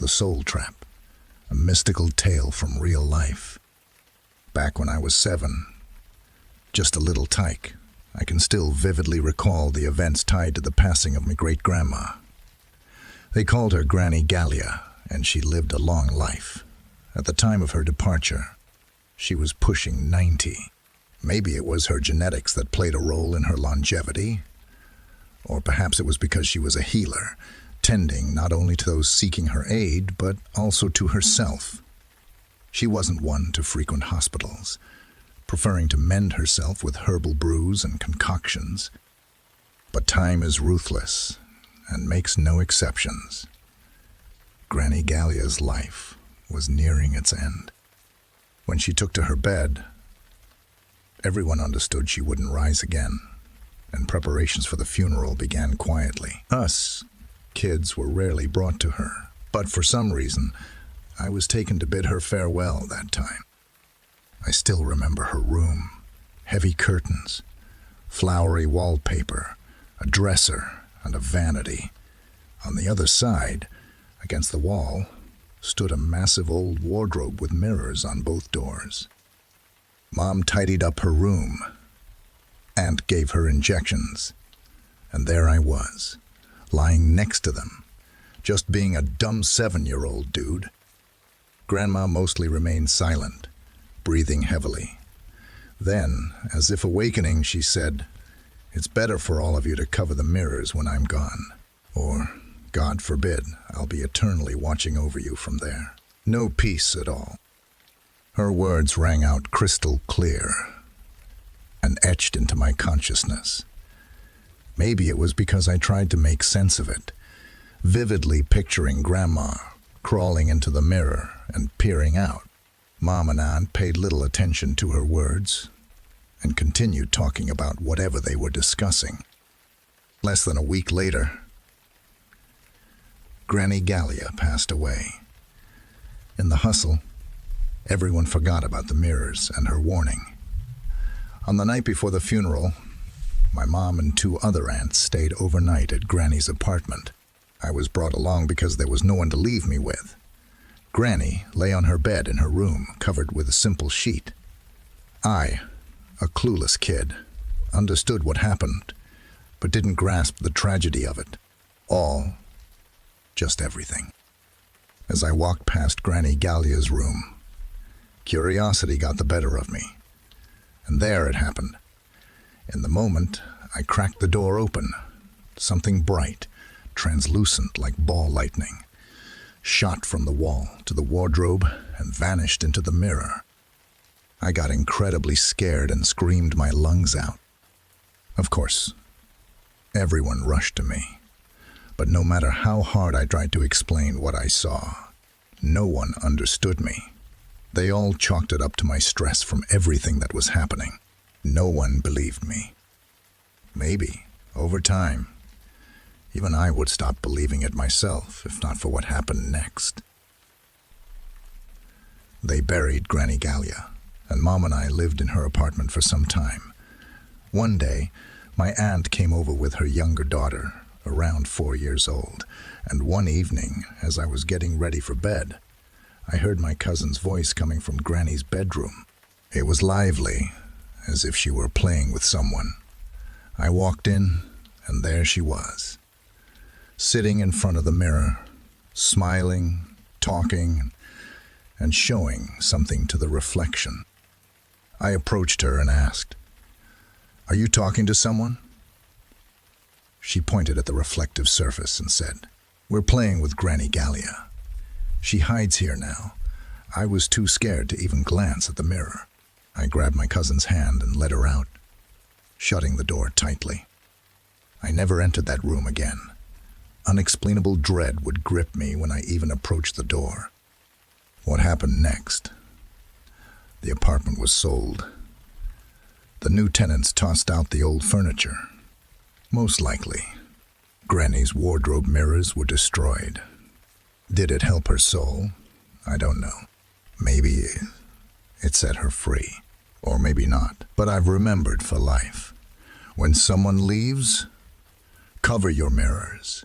The Soul Trap, a mystical tale from real life. Back when I was 7, just a little tyke, I can still vividly recall the events tied to the passing of my great-grandma. They called her Granny Galya, and she lived a long life. At the time of her departure, she was pushing 90. Maybe it was her genetics that played a role in her longevity, or perhaps it was because she was a healer, tending not only to those seeking her aid, but also to herself. She wasn't one to frequent hospitals, preferring to mend herself with herbal brews and concoctions. But time is ruthless and makes no exceptions. Granny Galya's life was nearing its end. When she took to her bed, everyone understood she wouldn't rise again, and preparations for the funeral began quietly. Us kids were rarely brought to her, but for some reason, I was taken to bid her farewell that time. I still remember her room, heavy curtains, flowery wallpaper, a dresser, and a vanity. On the other side, against the wall, stood a massive old wardrobe with mirrors on both doors. Mom tidied up her room. Aunt gave her injections, and there I was, lying next to them, just being a dumb 7-year-old dude. Grandma mostly remained silent, breathing heavily. Then, as if awakening, she said, "It's better for all of you to cover the mirrors when I'm gone, or, God forbid, I'll be eternally watching over you from there. No peace at all." Her words rang out crystal clear and etched into my consciousness. Maybe it was because I tried to make sense of it, vividly picturing Grandma crawling into the mirror and peering out. Mom and Aunt paid little attention to her words and continued talking about whatever they were discussing. Less than a week later, Granny Galya passed away. In the hustle, everyone forgot about the mirrors and her warning. On the night before the funeral, my mom and 2 other aunts stayed overnight at Granny's apartment. I was brought along because there was no one to leave me with. Granny lay on her bed in her room, covered with a simple sheet. I, a clueless kid, understood what happened, but didn't grasp the tragedy of it. All, just everything. As I walked past Granny Galya's room, curiosity got the better of me. And there it happened. In the moment, I cracked the door open. Something bright, translucent like ball lightning, shot from the wall to the wardrobe and vanished into the mirror. I got incredibly scared and screamed my lungs out. Of course, everyone rushed to me, but no matter how hard I tried to explain what I saw, no one understood me. They all chalked it up to my stress from everything that was happening. No one believed me. Maybe, over time, even I would stop believing it myself, if not for what happened next. They buried Granny Galya, and Mom and I lived in her apartment for some time. One day, my aunt came over with her younger daughter, around 4 years old, and one evening, as I was getting ready for bed, I heard my cousin's voice coming from Granny's bedroom. It was lively, as if she were playing with someone. I walked in, and there she was, sitting in front of the mirror, smiling, talking, and showing something to the reflection. I approached her and asked, "Are you talking to someone?" She pointed at the reflective surface and said, "We're playing with Granny Galya. She hides here now. I was too scared to even glance at the mirror." I grabbed my cousin's hand and led her out, shutting the door tightly. I never entered that room again. Unexplainable dread would grip me when I even approached the door. What happened next? The apartment was sold. The new tenants tossed out the old furniture. Most likely, Granny's wardrobe mirrors were destroyed. Did it help her soul? I don't know. Maybe it set her free, or maybe not. But I've remembered for life. When someone leaves, cover your mirrors.